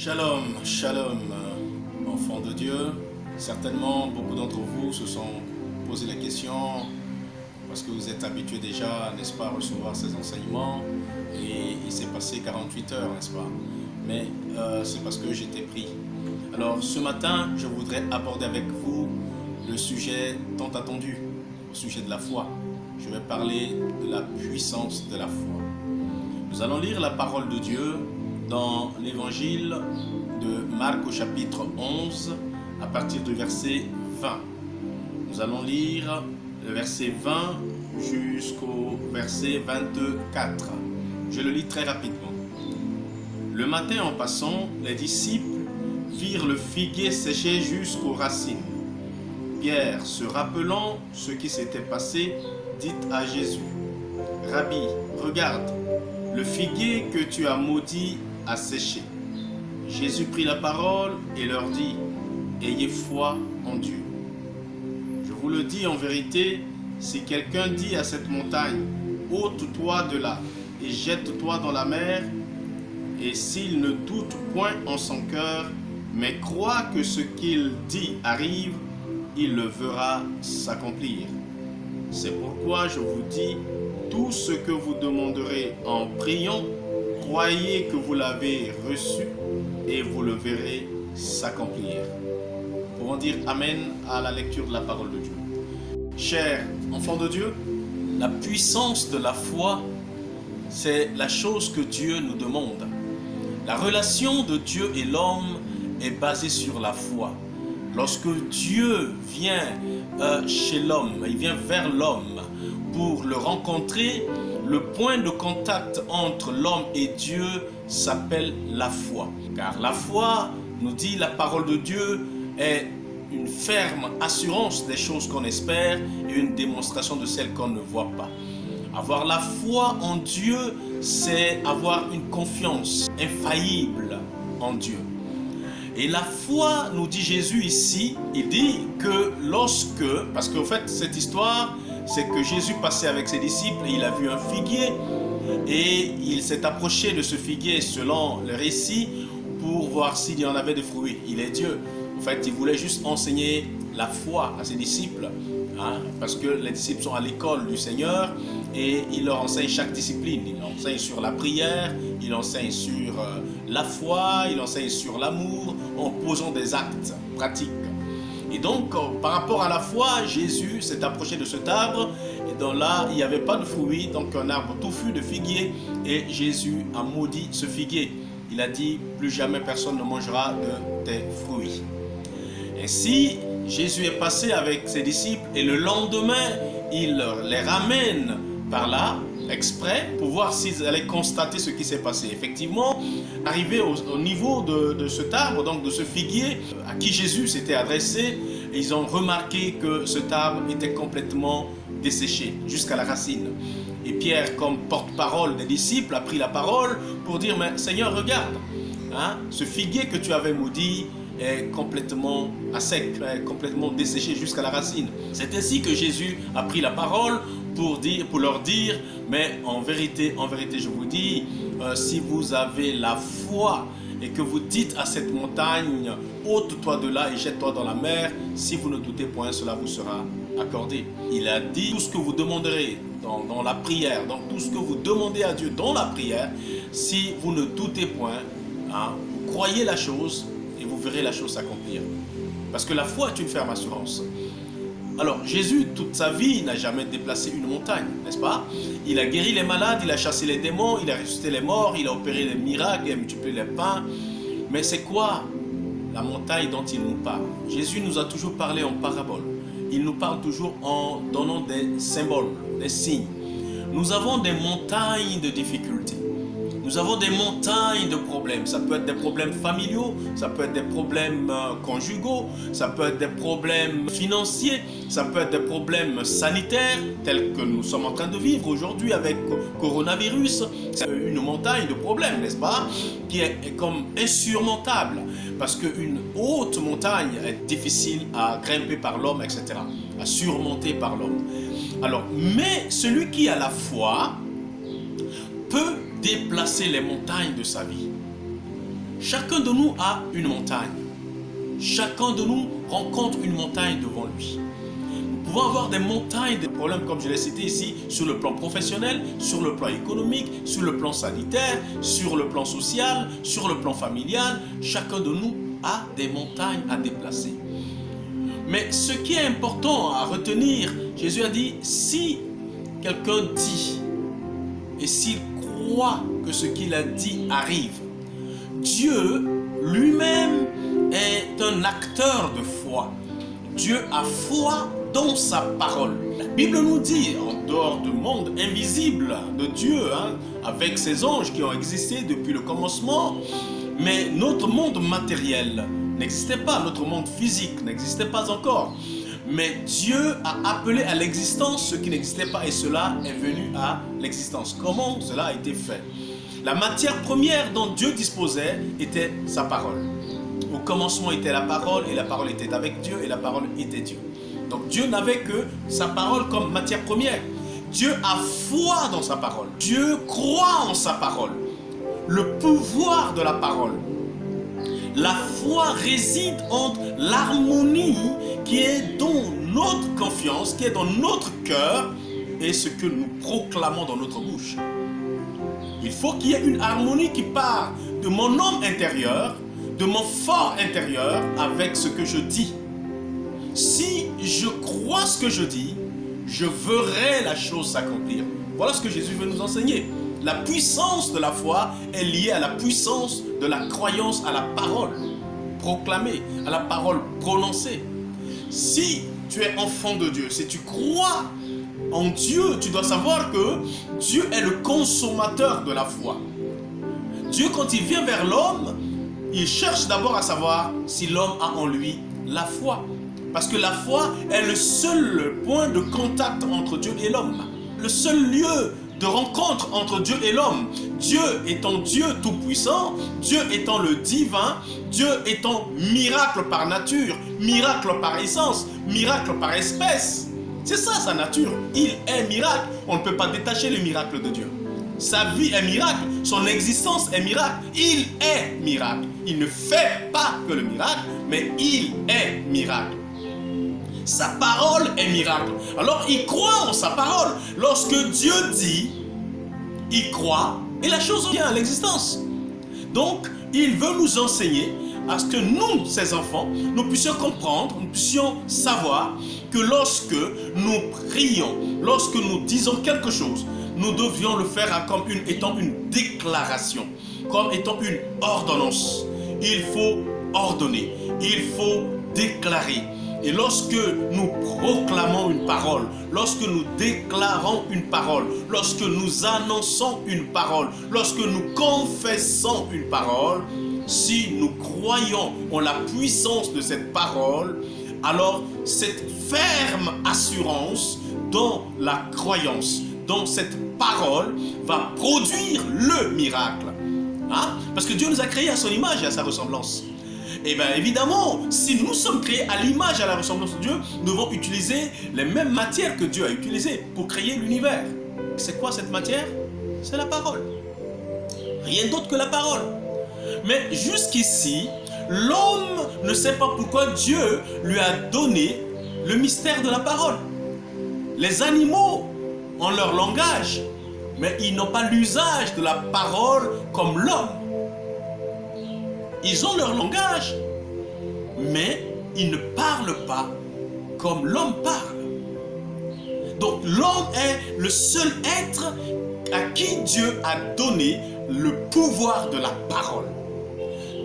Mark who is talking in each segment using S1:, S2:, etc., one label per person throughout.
S1: Shalom, shalom, enfants de Dieu. Certainement, beaucoup d'entre vous se sont posé la question parce que vous êtes habitués déjà, n'est-ce pas, à recevoir ces enseignements et il s'est passé 48 heures, n'est-ce pas? Mais c'est parce que j'étais pris. Alors, ce matin, je voudrais aborder avec vous le sujet tant attendu, le sujet de la foi. Je vais parler de la puissance de la foi. Nous allons lire la parole de Dieu dans l'évangile de Marc au chapitre 11 à partir du verset 20. Nous allons lire le verset 20 jusqu'au verset 24. Je le lis très rapidement. Le matin en passant, les disciples virent le figuier séché jusqu'aux racines. Pierre, se rappelant ce qui s'était passé, dit à Jésus: Rabbi, regarde, le figuier que tu as maudit a séché. Jésus prit la parole et leur dit: Ayez foi en Dieu. Je vous le dis en vérité, si quelqu'un dit à cette montagne: ôte-toi de là et jette-toi dans la mer, et s'il ne doute point en son cœur, mais croit que ce qu'il dit arrive, il le verra s'accomplir. C'est pourquoi je vous dis, tout ce que vous demanderez en priant, croyez que vous l'avez reçu et vous le verrez s'accomplir. Nous pouvons dire Amen à la lecture de la parole de Dieu. Chers enfants de Dieu, la puissance de la foi, c'est la chose que Dieu nous demande. La relation de Dieu et l'homme est basée sur la foi. Lorsque Dieu vient chez l'homme, il vient vers l'homme pour le rencontrer, le point de contact entre l'homme et Dieu s'appelle la foi. Car la foi, nous dit la parole de Dieu, est une ferme assurance des choses qu'on espère et une démonstration de celles qu'on ne voit pas. Avoir la foi en Dieu, c'est avoir une confiance infaillible en Dieu. Et la foi, nous dit Jésus ici, il dit que lorsque, parce qu'en fait cette histoire, c'est que Jésus passait avec ses disciples et il a vu un figuier et il s'est approché de ce figuier selon le récit pour voir s'il y en avait des fruits. Il est Dieu. En fait, il voulait juste enseigner la foi à ses disciples, parce que les disciples sont à l'école du Seigneur et il leur enseigne chaque discipline. Il enseigne sur la prière, il enseigne sur la foi, il enseigne sur l'amour en posant des actes pratiques. Et donc, par rapport à la foi, Jésus s'est approché de cet arbre et dans là, il n'y avait pas de fruits, donc un arbre touffu de figuier, et Jésus a maudit ce figuier. Il a dit: plus jamais personne ne mangera de tes fruits. Ainsi, Jésus est passé avec ses disciples et le lendemain, il les ramène par là, exprès, pour voir s'ils allaient constater ce qui s'est passé. Effectivement, arrivé au niveau de cet arbre, donc de ce figuier, à qui Jésus s'était adressé, ils ont remarqué que cet arbre était complètement desséché, jusqu'à la racine. Et Pierre, comme porte-parole des disciples, a pris la parole pour dire: mais Seigneur, regarde, ce figuier que tu avais maudit est complètement à sec, est complètement desséché jusqu'à la racine. C'est ainsi que Jésus a pris la parole pour leur dire: mais en vérité, je vous dis, si vous avez la foi et que vous dites à cette montagne: ôte-toi de là et jette-toi dans la mer, si vous ne doutez point, cela vous sera accordé. Il a dit: tout ce que vous demanderez dans la prière, donc tout ce que vous demandez à Dieu dans la prière, si vous ne doutez point, vous croyez la chose et vous verrez la chose s'accomplir. Parce que la foi est une ferme assurance. Alors, Jésus, toute sa vie, n'a jamais déplacé une montagne, n'est-ce pas? Il a guéri les malades, il a chassé les démons, il a ressuscité les morts, il a opéré les miracles, il a multiplié les pains. Mais c'est quoi la montagne dont il nous parle? Jésus nous a toujours parlé en parabole. Il nous parle toujours en donnant des symboles, des signes. Nous avons des montagnes de difficultés. Nous avons des montagnes de problèmes. Ça peut être des problèmes familiaux, ça peut être des problèmes conjugaux, ça peut être des problèmes financiers, ça peut être des problèmes sanitaires tels que nous sommes en train de vivre aujourd'hui avec coronavirus. C'est une montagne de problèmes, n'est-ce pas, qui est comme insurmontable parce qu'une haute montagne est difficile à grimper par l'homme, etc., à surmonter par l'homme. Alors, mais celui qui a la foi peut déplacer les montagnes de sa vie. chacun de nous a une montagne. Chacun de nous rencontre une montagne devant lui. Nous pouvons avoir des montagnes, des problèmes, comme je l'ai cité ici, sur le plan professionnel, sur le plan économique, sur le plan sanitaire, sur le plan social, sur le plan familial. Chacun de nous a des montagnes à déplacer. Mais ce qui est important à retenir, Jésus a dit, si quelqu'un dit, et s'il croit que ce qu'il a dit arrive, Dieu lui-même est un acteur de foi. Dieu a foi dans sa parole. La Bible nous dit, en dehors du monde invisible de Dieu, avec ses anges qui ont existé depuis le commencement, mais notre monde matériel n'existait pas, notre monde physique n'existait pas encore. Mais Dieu a appelé à l'existence ce qui n'existait pas et cela est venu à l'existence. Comment cela a été fait? La matière première dont Dieu disposait était sa parole. Au commencement était la parole et la parole était avec Dieu et la parole était Dieu. Donc Dieu n'avait que sa parole comme matière première. Dieu a foi dans sa parole. Dieu croit en sa parole. Le pouvoir de la parole. La foi réside entre l'harmonie qui est dans notre confiance, qui est dans notre cœur et ce que nous proclamons dans notre bouche. Il faut qu'il y ait une harmonie qui part de mon homme intérieur, de mon fort intérieur avec ce que je dis. Si je crois ce que je dis, je verrai la chose s'accomplir. Voilà ce que Jésus veut nous enseigner. La puissance de la foi est liée à la puissance de la croyance à la parole proclamée, à la parole prononcée. Si tu es enfant de Dieu, si tu crois en Dieu, tu dois savoir que Dieu est le consommateur de la foi. Dieu, quand il vient vers l'homme, il cherche d'abord à savoir si l'homme a en lui la foi. Parce que la foi est le seul point de contact entre Dieu et l'homme. Le seul lieu de rencontre entre Dieu et l'homme. Dieu étant Dieu tout-puissant, Dieu étant le divin, Dieu étant miracle par nature, miracle par essence, miracle par espèce. C'est ça sa nature. Il est miracle. On ne peut pas détacher le miracle de Dieu. Sa vie est miracle, son existence est miracle. Il est miracle. Il ne fait pas que le miracle, mais il est miracle. Sa parole est miracle. Alors il croit en sa parole. Lorsque Dieu dit, il croit et la chose vient à l'existence. Donc il veut nous enseigner à ce que nous, ses enfants, nous puissions comprendre, nous puissions savoir que lorsque nous prions, lorsque nous disons quelque chose, nous devions le faire comme étant une déclaration, comme étant une ordonnance. Il faut ordonner, il faut déclarer. Et lorsque nous proclamons une parole, lorsque nous déclarons une parole, lorsque nous annonçons une parole, lorsque nous confessons une parole, si nous croyons en la puissance de cette parole, alors cette ferme assurance dans la croyance, dans cette parole, va produire le miracle. Parce que Dieu nous a créés à son image et à sa ressemblance. Et bien évidemment, si nous sommes créés à l'image et à la ressemblance de Dieu, nous devons utiliser les mêmes matières que Dieu a utilisées pour créer l'univers. C'est quoi cette matière? C'est la parole. Rien d'autre que la parole. Mais jusqu'ici, l'homme ne sait pas pourquoi Dieu lui a donné le mystère de la parole. Les animaux ont leur langage, mais ils n'ont pas l'usage de la parole comme l'homme. Ils ont leur langage, mais ils ne parlent pas comme l'homme parle. Donc l'homme est le seul être à qui Dieu a donné le pouvoir de la parole.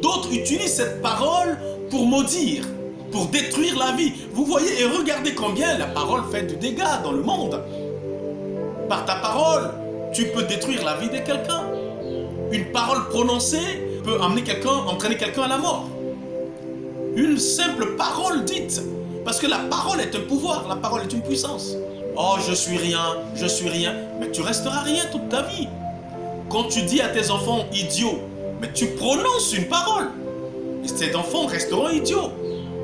S1: D'autres utilisent cette parole pour maudire, pour détruire la vie. Vous voyez et regardez combien la parole fait du dégât dans le monde. Par ta parole, tu peux détruire la vie de quelqu'un. Une parole prononcée peut entraîner quelqu'un à la mort. Une simple parole dite. Parce que la parole est un pouvoir, la parole est une puissance. Oh, je suis rien. Mais tu resteras rien toute ta vie. Quand tu dis à tes enfants idiots, mais tu prononces une parole. Et tes enfants resteront idiots.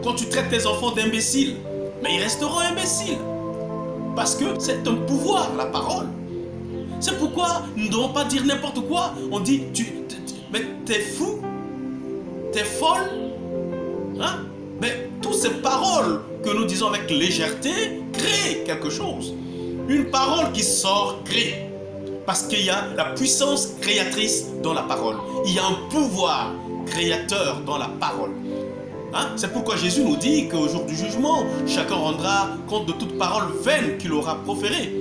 S1: Quand tu traites tes enfants d'imbéciles, mais ils resteront imbéciles. Parce que c'est un pouvoir, la parole. C'est pourquoi nous ne devons pas dire n'importe quoi. On dit, mais t'es fou. t'es folle. Hein? Mais toutes ces paroles que nous disons avec légèreté créent quelque chose. Une parole qui sort crée. Parce qu'il y a la puissance créatrice dans la parole. Il y a un pouvoir créateur dans la parole. Hein? C'est pourquoi Jésus nous dit qu'au jour du jugement, chacun rendra compte de toute parole vaine qu'il aura proférée.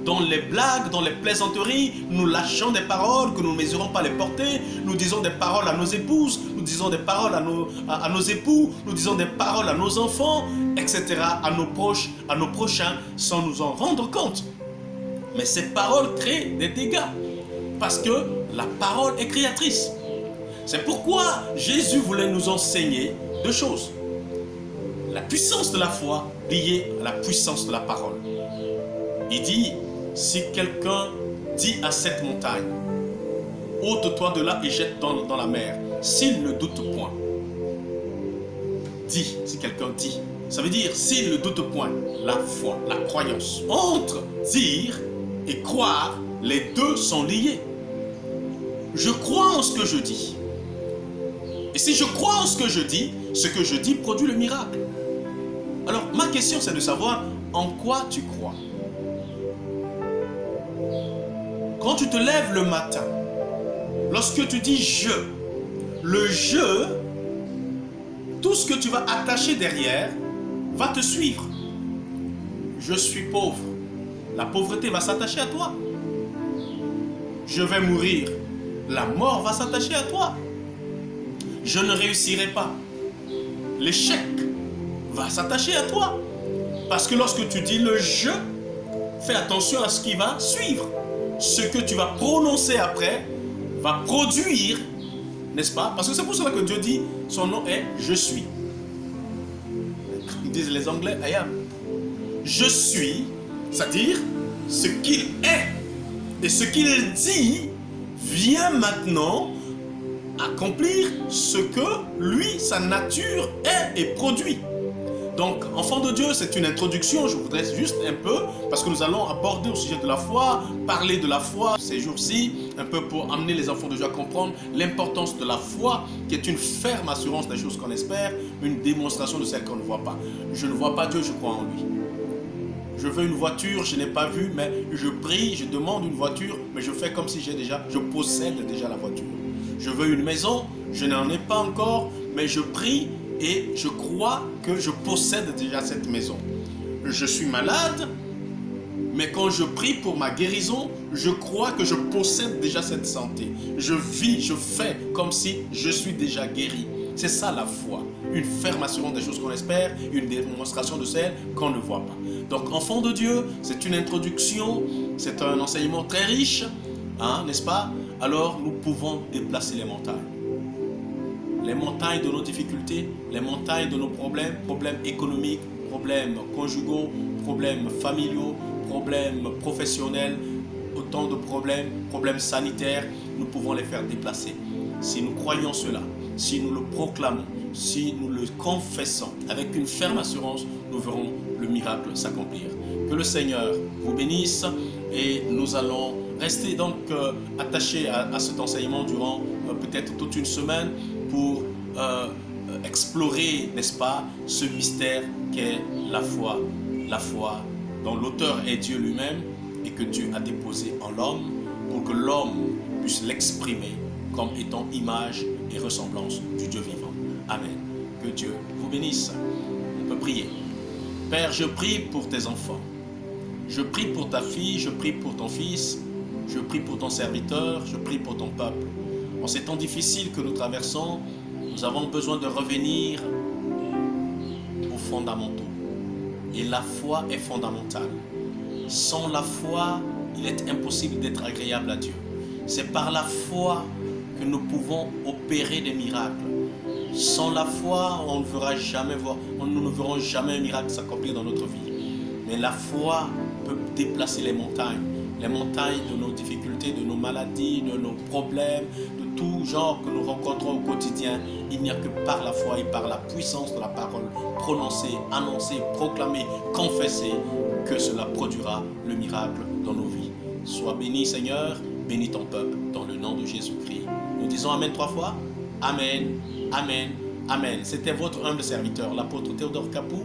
S1: Dans les blagues, dans les plaisanteries, nous lâchons des paroles que nous ne mesurons pas les porter. Nous disons des paroles à nos épouses, nous disons des paroles à nos époux, nous disons des paroles à nos enfants, etc., à nos proches, à nos prochains, sans nous en rendre compte. Mais ces paroles créent des dégâts, parce que la parole est créatrice. C'est pourquoi Jésus voulait nous enseigner deux choses. La puissance de la foi liée à la puissance de la parole. Il dit, si quelqu'un dit à cette montagne, ôte-toi de là et jette dans la mer, s'il ne doute point. Dit, si quelqu'un dit, ça veut dire s'il ne doute point, la foi, la croyance. Entre dire et croire, les deux sont liés. Je crois en ce que je dis. Et si je crois en ce que je dis produit le miracle. Alors, ma question, c'est de savoir en quoi tu crois. Quand tu te lèves le matin, lorsque tu dis je, le je, tout ce que tu vas attacher derrière va te suivre. Je suis pauvre. La pauvreté va s'attacher à toi. Je vais mourir. La mort va s'attacher à toi. Je ne réussirai pas. L'échec va s'attacher à toi. Parce que lorsque tu dis le je, fais attention à ce qui va suivre. Ce que tu vas prononcer après va produire, n'est-ce pas? Parce que c'est pour cela que Dieu dit, son nom est je suis. Ils disent les Anglais, I am. Je suis, c'est-à-dire ce qu'il est. Et ce qu'il dit vient maintenant accomplir ce que lui, sa nature est et produit. Donc, enfant de Dieu, c'est une introduction, je voudrais juste un peu, parce que nous allons aborder au sujet de la foi, parler de la foi ces jours-ci, un peu pour amener les enfants de Dieu à comprendre l'importance de la foi, qui est une ferme assurance des choses qu'on espère, une démonstration de celles qu'on ne voit pas. Je ne vois pas Dieu, je crois en lui. Je veux une voiture, je n'ai pas vu, mais je prie, je demande une voiture, mais je fais comme si je possède déjà la voiture. Je veux une maison, je n'en ai pas encore, mais je prie et je crois que je possède déjà cette maison. Je suis malade, mais quand je prie pour ma guérison, je crois que je possède déjà cette santé. Je vis, je fais comme si je suis déjà guéri. C'est ça la foi. Une ferme assurance des choses qu'on espère, une démonstration de celles qu'on ne voit pas. Donc, enfant de Dieu, c'est une introduction, c'est un enseignement très riche, hein, n'est-ce pas? Alors, nous pouvons déplacer les montagnes. Les montagnes de nos difficultés, les montagnes de nos problèmes, problèmes économiques, problèmes conjugaux, problèmes familiaux, problèmes professionnels, autant de problèmes, problèmes sanitaires, nous pouvons les faire déplacer. Si nous croyons cela, si nous le proclamons, si nous le confessons avec une ferme assurance, nous verrons le miracle s'accomplir. Que le Seigneur vous bénisse et nous allons rester donc attachés à cet enseignement durant peut-être toute une semaine pour explorer, n'est-ce pas, ce mystère qu'est la foi dont l'auteur est Dieu lui-même et que Dieu a déposé en l'homme pour que l'homme puisse l'exprimer comme étant image et ressemblance du Dieu vivant. Amen. Que Dieu vous bénisse. On peut prier. Père, je prie pour tes enfants. Je prie pour ta fille, je prie pour ton fils, je prie pour ton serviteur, je prie pour ton peuple. En ces temps difficiles que nous traversons, nous avons besoin de revenir aux fondamentaux. Et la foi est fondamentale. Sans la foi, il est impossible d'être agréable à Dieu. C'est par la foi que nous pouvons opérer des miracles. Sans la foi, on ne verra jamais nous ne verrons jamais un miracle s'accomplir dans notre vie. Mais la foi peut déplacer les montagnes de nos difficultés, de nos maladies, de nos problèmes, de tout genre que nous rencontrons au quotidien. Il n'y a que par la foi et par la puissance de la parole prononcée, annoncée, proclamée, confessée, que cela produira le miracle dans nos vies. Sois béni, Seigneur, bénis ton peuple dans le nom de Jésus-Christ. Nous disons Amen 3 fois. Amen. Amen. Amen. C'était votre humble serviteur, l'apôtre Théodore Capou.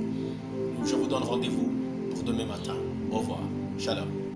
S1: Je vous donne rendez-vous pour demain matin. Au revoir. Shalom.